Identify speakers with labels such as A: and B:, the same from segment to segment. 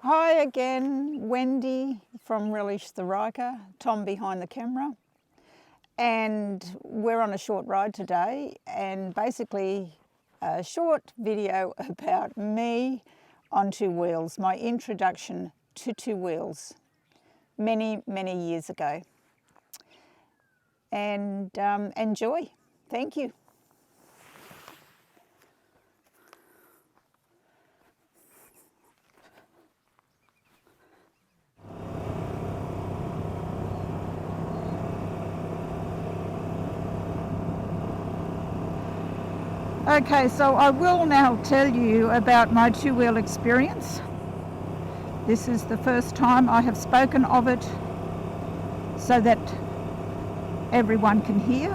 A: Hi again, Wendy from Relish the Riker, Tom behind the camera. And we're on a short ride today, and basically a short video about me on two wheels, my introduction to two wheels many years ago. And enjoy. Thank you. Okay, so I will now tell you about my two-wheel experience. This is the first time I have spoken of it so that everyone can hear.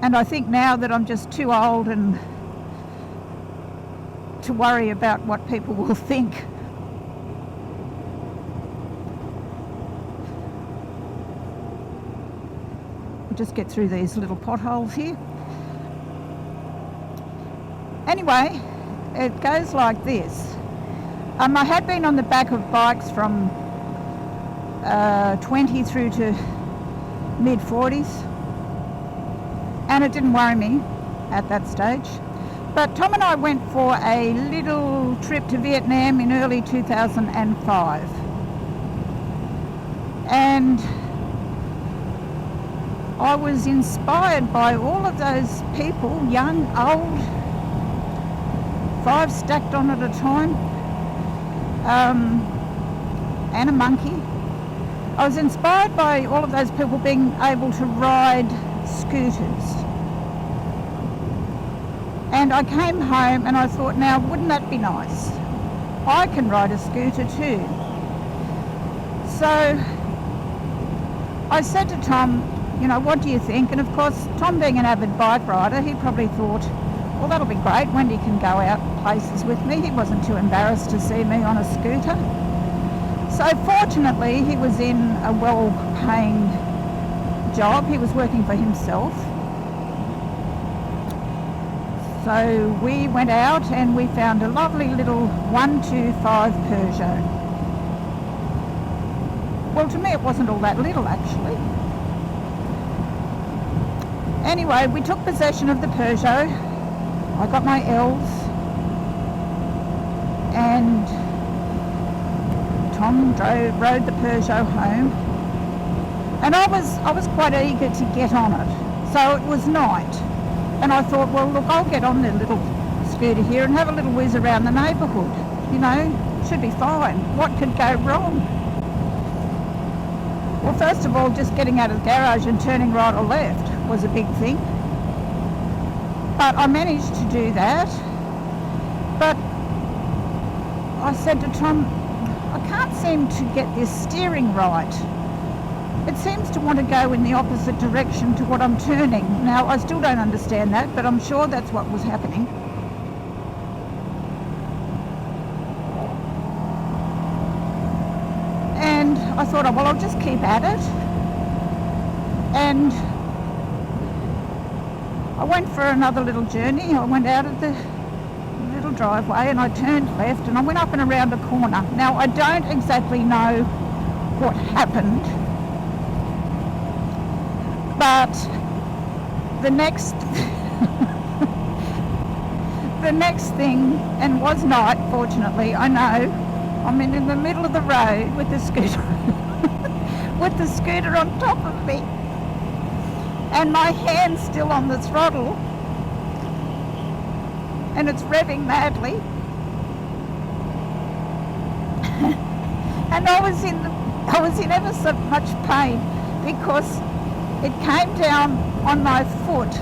A: And I think now that I'm just too old and to worry about what people will think. Just get through these little potholes here. Anyway, it goes like this. I had been on the back of bikes from 20 through to mid-40s, and it didn't worry me at that stage. But Tom and I went for a little trip to Vietnam in early 2005. And I was inspired by all of those people, young, old, 5 stacked on at a time, and a monkey. I was inspired by all of those people being able to ride scooters. And I came home and I thought, now wouldn't that be nice? I can ride a scooter too. So I said to Tom, you know, what do you think? And of course, Tom being an avid bike rider, he probably thought, well, that'll be great. Wendy can go out places with me. He wasn't too embarrassed to see me on a scooter. So fortunately, he was in a well-paying job. He was working for himself. So we went out and we found a lovely little 125 Peugeot. Well, to me, it wasn't all that little, actually. Anyway, we took possession of the Peugeot. I got my L's, and Tom rode the Peugeot home. And I was quite eager to get on it. So it was night, and I thought, well, look, I'll get on the little scooter here and have a little whiz around the neighbourhood. You know, should be fine. What could go wrong? Well, first of all, just getting out of the garage and turning right or left was a big thing. But I managed to do that. But I said to Tom, I can't seem to get this steering right. It seems to want to go in the opposite direction to what I'm turning. Now, I still don't understand that, but I'm sure that's what was happening. And I thought, oh, well, I'll just keep at it. And I went for another little journey. I went out of the little driveway and I turned left and I went up and around a corner. Now, I don't exactly know what happened, but the next thing, and was night, fortunately, I know, I'm in the middle of the road with the scooter with the scooter on top of me, and my hand's still on the throttle, and it's revving madly. And I was in ever so much pain because it came down on my foot.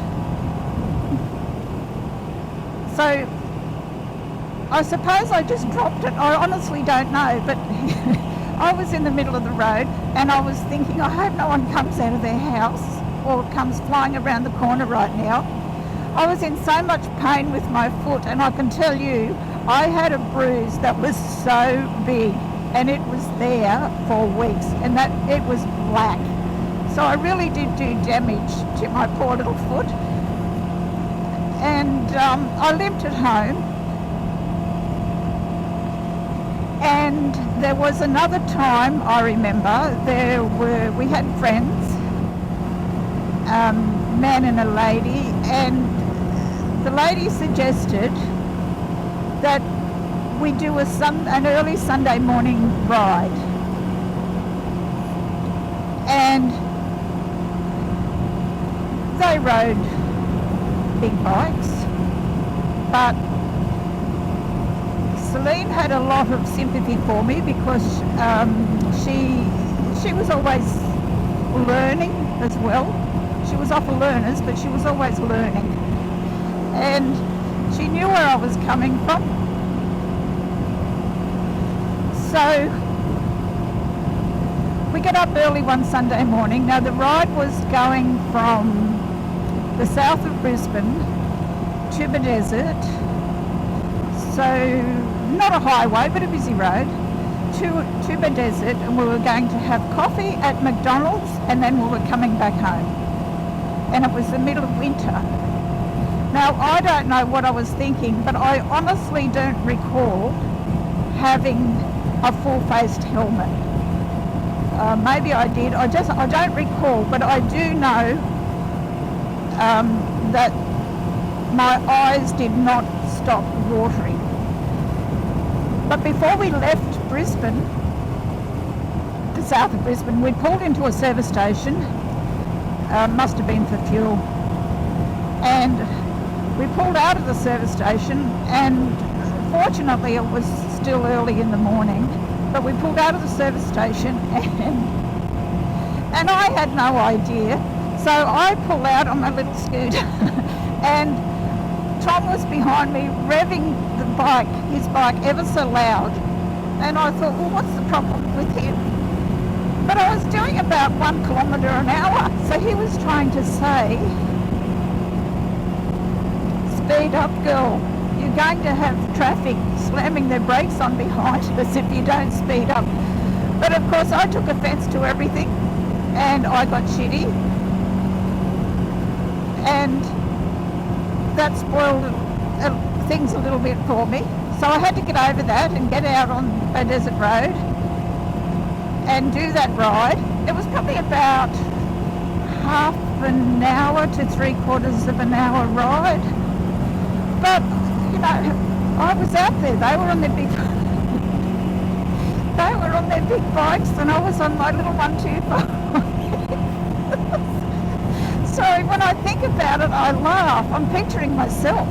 A: So I suppose I just dropped it. I honestly don't know, but I was in the middle of the road and I was thinking, I hope no one comes out of their house or comes flying around the corner right now. I was in so much pain with my foot, and I can tell you, I had a bruise that was so big, and it was there for weeks, and that it was black. So I really did do damage to my poor little foot. And I limped at home, And there was another time I remember we had friends, man and a lady, and the lady suggested that we do an early Sunday morning ride. And they rode big bikes, but Celine had a lot of sympathy for me because she was always learning as well. She was off learners, but she was always learning. And she knew where I was coming from. So we get up early one Sunday morning. Now the ride was going from the south of Brisbane to the desert. So not a highway, but a busy road, to the desert, and we were going to have coffee at McDonald's, and then we were coming back home. And it was the middle of winter. Now, I don't know what I was thinking, but I honestly don't recall having a full-faced helmet. Maybe I did, I don't recall, but I do know that my eyes did not stop watering. But before we left Brisbane, the south of Brisbane, we pulled into a service station, must have been for fuel, and we pulled out of the service station, and fortunately it was still early in the morning, but we pulled out of the service station and I had no idea. So I pull out on my little scooter and Tom was behind me revving his bike ever so loud, and I thought, well, what's the problem with him? But I was doing about 1 kilometre an hour, so he was trying to say, speed up, girl, you're going to have traffic slamming their brakes on behind us if you don't speed up. But of course I took offence to everything and I got shitty, and that spoiled things a little bit for me. So I had to get over that and get out on a desert road and do that ride. It was probably about half an hour to 3/4 of an hour ride. But, you know, I was out there. They were on their big bikes and I was on my little 125. So when I think about it, I laugh. I'm picturing myself.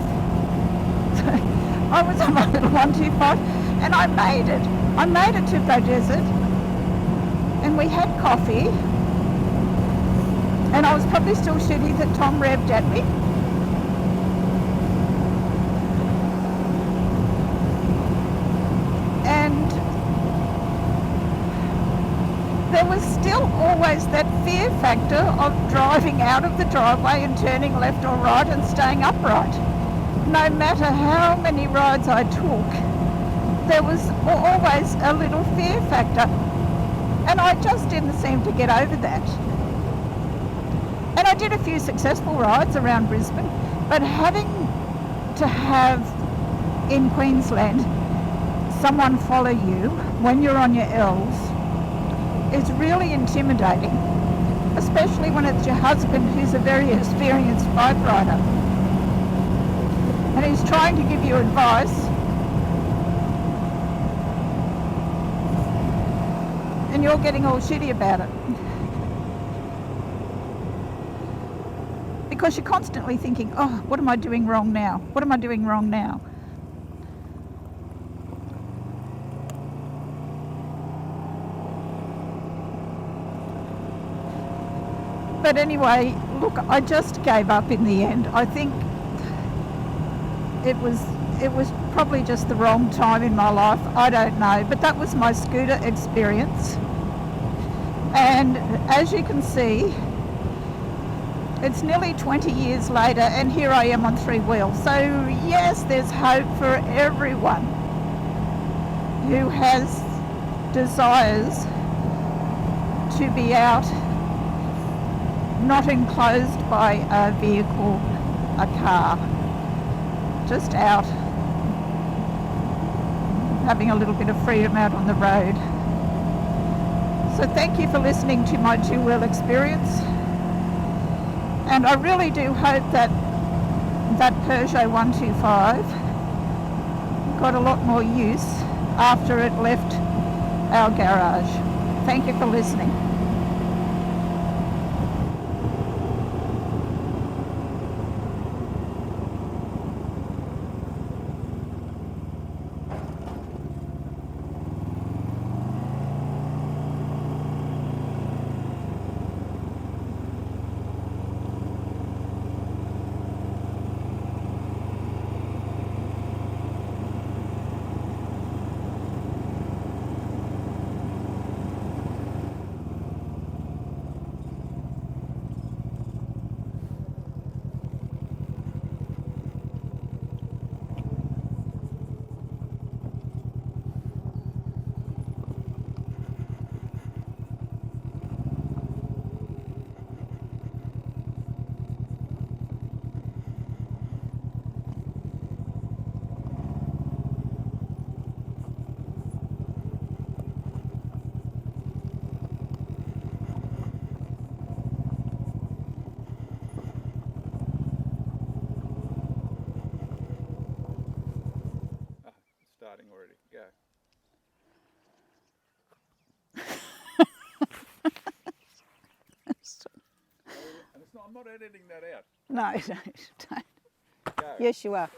A: I was on my little 125 and I made it. I made it to the desert and we had coffee, and I was probably still shitty that Tom revved at me. And there was still always that fear factor of driving out of the driveway and turning left or right and staying upright. No matter how many rides I took, there was always a little fear factor. And I just didn't seem to get over that. And I did a few successful rides around Brisbane, but having to have, in Queensland, someone follow you when you're on your L's is really intimidating, especially when it's your husband who's a very experienced bike rider. And he's trying to give you advice, and you're getting all shitty about it. Because you're constantly thinking, oh, what am I doing wrong now? What am I doing wrong now? But anyway, look, I just gave up in the end. I think it was probably just the wrong time in my life. I don't know, but that was my scooter experience. And as you can see, it's nearly 20 years later and here I am on 3 wheels. So yes, there's hope for everyone who has desires to be out, not enclosed by a vehicle, a car, just out having a little bit of freedom out on the road. So thank you for listening to my two-wheel experience. And I really do hope that that Peugeot 125 got a lot more use after it left our garage. Thank you for listening.
B: Starting already. Go. And it's not, I'm not editing that out.
A: No, don't.
B: Go.
A: Yes, you are.